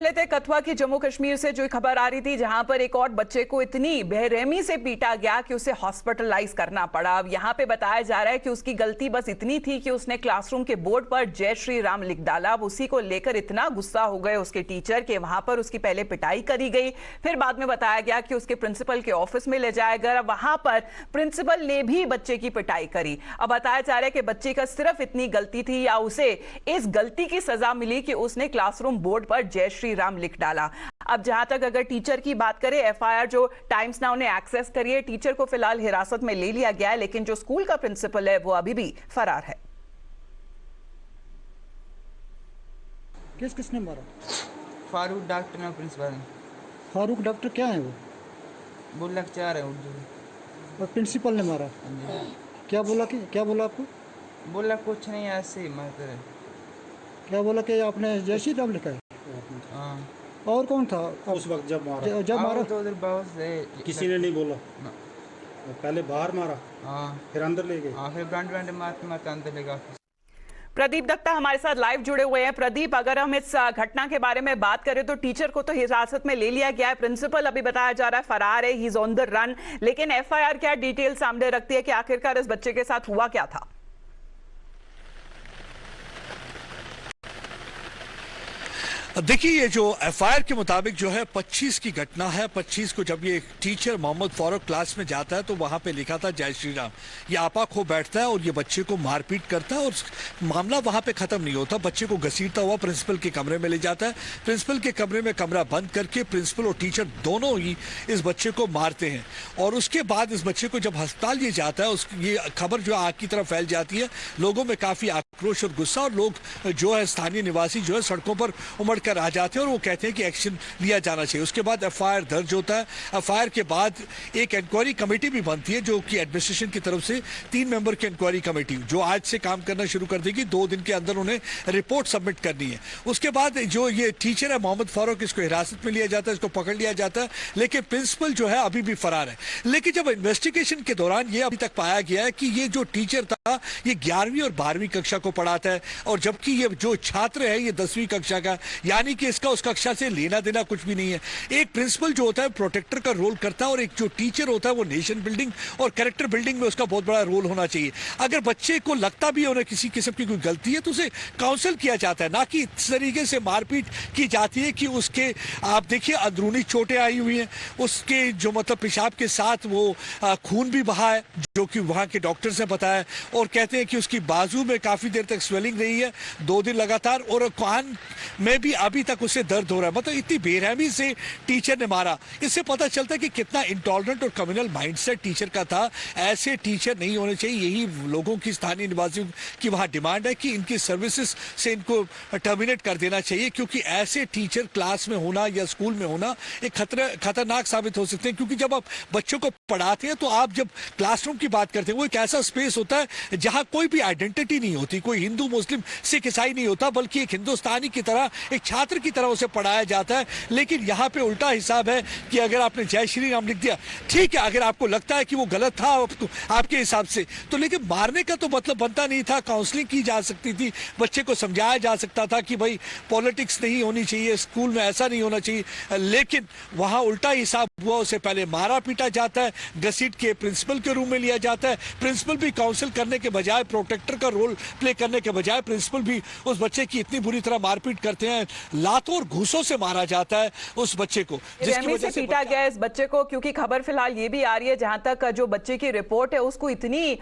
लेते कथुआ की जम्मू कश्मीर से जो खबर आ रही थी, जहां पर एक और बच्चे को इतनी बेरहमी से पीटा गया कि उसे हॉस्पिटलाइज करना पड़ा। अब यहां पे बताया जा रहा है कि उसकी गलती बस इतनी थी कि उसने क्लासरूम के बोर्ड पर जय श्री राम लिख डाला। अब उसी को लेकर इतना गुस्सा हो गए उसके टीचर कि वहां पर उसकी पहले पिटाई करी गई, फिर बाद में बताया गया कि उसके प्रिंसिपल के ऑफिस में ले जाया गया। वहां पर प्रिंसिपल ने भी बच्चे की पिटाई करी। अब बताया जा रहा है कि बच्चे का सिर्फ इतनी गलती थी या उसे इस गलती की सजा मिली कि उसने क्लासरूम बोर्ड पर जय श्री राम लिख डाला। अब जहां तक अगर टीचर की बात करें, एफआईआर जो टाइम्स नाउ ने एक्सेस करी है, टीचर को फिलहाल हिरासत में ले लिया गया है, लेकिन जो स्कूल का प्रिंसिपल है वो अभी भी फरार है। किसने मारा? फारूक डॉक्टर ना प्रिंसिपल। फारूक डॉक्टर क्या है वो? लेक्चर है उर्दू। और प्रिंसिपल ने मारा? क्या बोला आपको? बोला कुछ नहीं, ऐसे ही मारते। क्या बोला कि आपने जय श्री राम लिखा है? हाँ। और कौन था उस वक्त जब मारा? तो उधर बहुत से किसी ने नहीं बोला ना। पहले बाहर मारा, हाँ, फिर अंदर ले गए। हाँ, फिर ब्रांड मारते मारते अंदर ले गया। प्रदीप दत्ता हमारे साथ लाइव जुड़े हुए हैं। प्रदीप, अगर हम इस घटना के बारे में बात करें तो टीचर को तो हिरासत में ले लिया गया है, प्रिंसिपल अभी बताया जा रहा है फरार है, he is on the run, लेकिन एफआईआर क्या डिटेल सामने रखती है कि आखिरकार इस बच्चे के साथ हुआ क्या था? देखिए, ये जो एफआईआर के मुताबिक जो है 25 की घटना है। 25 को जब ये टीचर मोहम्मद फारूक क्लास में जाता है तो वहां पे लिखा था जय श्री राम। ये आपा खो बैठता है और ये बच्चे को मारपीट करता है और मामला वहां पे खत्म नहीं होता। बच्चे को घसीटता हुआ प्रिंसिपल के कमरे में ले जाता है। प्रिंसिपल के कमरे में कमरा बंद करके प्रिंसिपल और टीचर दोनों ही इस बच्चे को मारते हैं और उसके बाद इस बच्चे को जब अस्पताल लिए जाता है, ये खबर जो आग की तरफ फैल जाती है। लोगों में काफी आक्रोश और गुस्सा, और लोग जो है स्थानीय निवासी जो है सड़कों पर उमड़ कर आ जाते हैं और वो कहते हैं कि एक्शन लिया जाना चाहिए। उसके बाद एफआईआर दर्ज होता है। एफआईआर के बाद एक इंक्वायरी कमेटी भी बनती है जो कि एडमिनिस्ट्रेशन की तरफ से 3 मेंबर की इंक्वायरी कमेटी जो आज से काम करना शुरू कर देगी। 2 दिन के अंदर उन्हें रिपोर्ट सबमिट करनी है। उसके बाद जो ये टीचर है मोहम्मद फारूक, इसको हिरासत में लिया जाता है, इसको पकड़ लिया जाता है, लेकिन प्रिंसिपल जो है अभी भी फरार है। लेकिन जब इन्वेस्टिगेशन के दौरान ये अभी तक पाया गया है कि ये जो टीचर था ये 11वीं और 12वीं कक्षा को पढ़ाता है, और जबकि ये जो छात्र है ये 10वीं कक्षा का, यानी कि इसका उस कक्षा से लेना देना कुछ भी नहीं है। एक प्रिंसिपल जो होता है प्रोटेक्टर का रोल करता है और एक जो टीचर होता है वो नेशन बिल्डिंग और कैरेक्टर बिल्डिंग में उसका बहुत बड़ा रोल होना चाहिए। अगर बच्चे को लगता भी उन्हें किसी किस्म की कोई गलती है तो उसे काउंसिल किया जाता है, ना कि इस तरीके से मारपीट की जाती है कि उसके आप देखिए अंदरूनी चोटें आई हुई हैं, उसके जो मतलब पेशाब के साथ वो खून भी बहा है, जो कि वहां के डॉक्टर्स ने बताया, और कहते हैं कि उसकी बाजू में काफी देर तक स्वेलिंग रही है 2 दिन लगातार, और कान में भी अभी तक उसे दर्द हो रहा है। मतलब इतनी बेरहमी से टीचर ने मारा। इससे पता चलता है कि कितना इंटॉलरेंट और कम्युनल माइंडसेट टीचर का था। ऐसे टीचर नहीं होने चाहिए। यही लोगों की, स्थानीय निवासियों की वहां डिमांड है कि इनकी सर्विसेज से इनको टर्मिनेट कर देना चाहिए, क्योंकि ऐसे टीचर क्लास में होना या स्कूल में होना एक खतरनाक साबित हो सकते हैं। क्योंकि जब आप बच्चों को पढ़ाते हैं तो आप जब क्लासरूम की बात करते हैं वो एक ऐसा स्पेस होता है जहां कोई भी आइडेंटिटी नहीं होती, कोई हिंदू मुस्लिम सिख ईसाई नहीं होता, बल्कि एक हिंदुस्तानी की तरह, एक छात्र की तरह उसे पढ़ाया जाता है। लेकिन यहाँ पे उल्टा हिसाब है कि अगर आपने जय श्री राम लिख दिया, ठीक है, अगर आपको लगता है कि वो गलत था आपके हिसाब से, तो लेकिन मारने का तो मतलब बनता नहीं था। काउंसलिंग की जा सकती थी, बच्चे को समझाया जा सकता था कि भाई पॉलिटिक्स नहीं होनी चाहिए, स्कूल में ऐसा नहीं होना चाहिए। लेकिन वहां उल्टा हिसाब हुआ। उसे पहले मारा पीटा जाता है, घसीट के प्रिंसिपल के रूम में लिया जाता है। प्रिंसिपल भी काउंसिल करने के बजाय, प्रोटेक्टर का रोल प्ले करने के बजाय, प्रिंसिपल भी उस बच्चे की इतनी बुरी तरह मारपीट करते हैं। लातों और घूसों से मारा जाता है उस बच्चे को, जिसकी वजह से पीटा गया इस बच्चे को। क्योंकि खबर फिलहाल ये भी आ रही है, जहां तक जो बच्चे की रिपोर्ट है उसको इतनी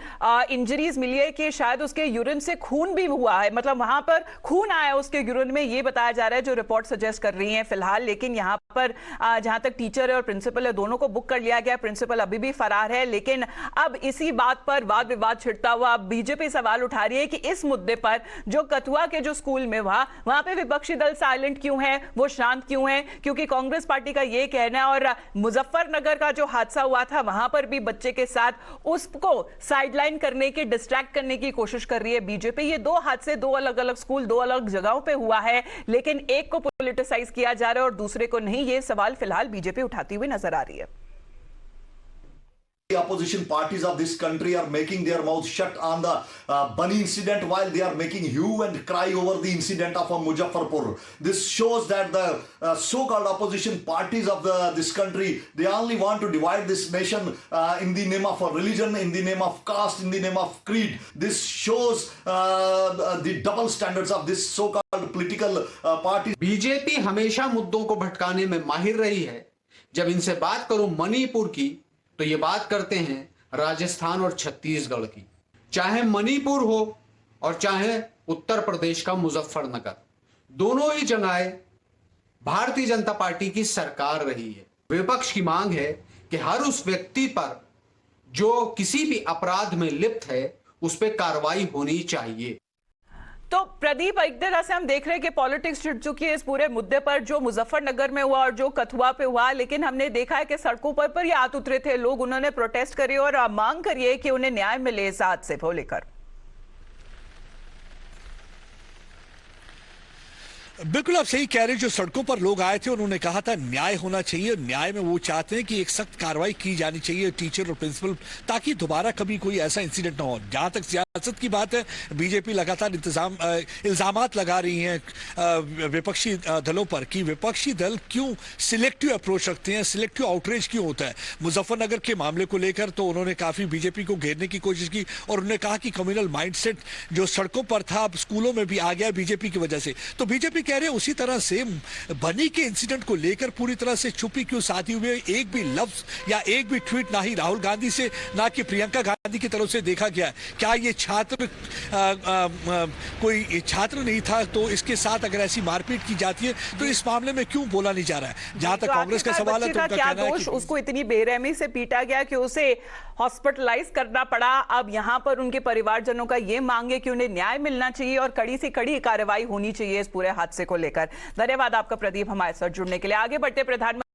इंजरीज मिली है कि शायद उसके यूरिन से खून भी हुआ है, मतलब वहां पर खून आया उसके यूरिन में, ये बताया जा रहा है, जो रिपोर्ट सजेस्ट कर रही है फिलहाल। लेकिन यहां पर जहां तक टीचर और प्रिंसिपल है दोनों को बुक कर लिया गया। प्रिंसिपल अभी भी फरार है। लेकिन अब इसी बात पर वाद विवाद छिड़ता हुआ बीजेपी सवाल उठा रही है कि इस मुद्दे पर जो कथुआ के जो स्कूल में हुआ वहां पे विपक्षी दल साइलेंट क्यों है, वो शांत क्यों है? क्योंकि कांग्रेस पार्टी का यह कहना है, और मुजफ्फरनगर का जो हादसा हुआ था वहां पर भी बच्चे के साथ उसको साइडलाइन करने की, डिस्ट्रैक्ट करने की कोशिश कर रही है बीजेपी। ये 2 हादसे 2 अलग अलग स्कूल 2 अलग जगहों पे हुआ है, लेकिन एक को पॉलिटिसाइज किया जा रहा है और दूसरे को नहीं। ये सवाल फिलहाल बीजेपी उठाती हुई नजर आ रही है। The opposition parties of this country are making their mouth shut on the Bani incident while they are making hue and cry over the incident of Muzaffarpur. This shows that the so-called opposition parties of this country, they only want to divide this nation in the name of religion, in the name of caste, in the name of creed. This shows the double standards of this so-called political parties. BJP हमेशा मुद्दों को भटकाने में माहिर रही है। जब इनसे बात करूं मणिपुर की, तो ये बात करते हैं राजस्थान और छत्तीसगढ़ की। चाहे मणिपुर हो और चाहे उत्तर प्रदेश का मुजफ्फरनगर, दोनों ही जगह भारतीय जनता पार्टी की सरकार रही है। विपक्ष की मांग है कि हर उस व्यक्ति पर जो किसी भी अपराध में लिप्त है, उस पर कार्रवाई होनी चाहिए। तो प्रदीप, एक तरह से हम देख रहे हैं कि पॉलिटिक्स छिड़ चुकी है इस पूरे मुद्दे पर, जो मुजफ्फरनगर में हुआ और जो कथुआ पे हुआ। लेकिन हमने देखा है कि सड़कों पर ही हाथ उतरे थे लोग, उन्होंने प्रोटेस्ट करी और मांग करी है कि उन्हें न्याय मिले इस हादसे को लेकर। बिल्कुल आप सही कह रहे हैं। जो सड़कों पर लोग आए थे उन्होंने कहा था न्याय होना चाहिए। न्याय में वो चाहते हैं कि एक सख्त कार्रवाई की जानी चाहिए टीचर और प्रिंसिपल, ताकि दोबारा कभी कोई ऐसा इंसिडेंट ना हो। जहां तक सियासत की बात है, बीजेपी लगातार इल्जामात लगा रही हैं विपक्षी दलों पर कि विपक्षी दल क्यों सिलेक्टिव अप्रोच रखते हैं, सिलेक्टिव आउटरीच क्यों होता है। मुजफ्फरनगर के मामले को लेकर तो उन्होंने काफी बीजेपी को घेरने की कोशिश की और उन्होंने कहा कि कम्युनल माइंडसेट जो सड़कों पर था अब स्कूलों में भी आ गया बीजेपी की वजह से। तो बीजेपी कह रहे हैं उसी तरह से बनी के इंसिडेंट को लेकर पूरी तरह से चुप्पी क्यों साधी हुई है। एक भी लफ्ज या एक भी ट्वीट ना ही राहुल गांधी से ना कि प्रियंका गांधी की तरफ से देखा गया। क्या ये छात्र कोई छात्र नहीं था तो इसके साथ अगर ऐसी मारपीट की जाती है तो इस मामले में क्यों बोला नहीं जा रहा है। जहां तक कांग्रेस का सवाल है तो उनका कहना है कि उसको इतनी बेरहमी से पीटा गया कि उसे हॉस्पिटलाइज करना पड़ा। अब यहां पर उनके परिवारजनों का यह मांग है कि उन्हें न्याय मिलना चाहिए और कड़ी से कड़ी कार्रवाई होनी चाहिए इस पूरे हादसे को लेकर। धन्यवाद आपका प्रदीप हमारे साथ जुड़ने के लिए। आगे बढ़ते प्रधानमंत्री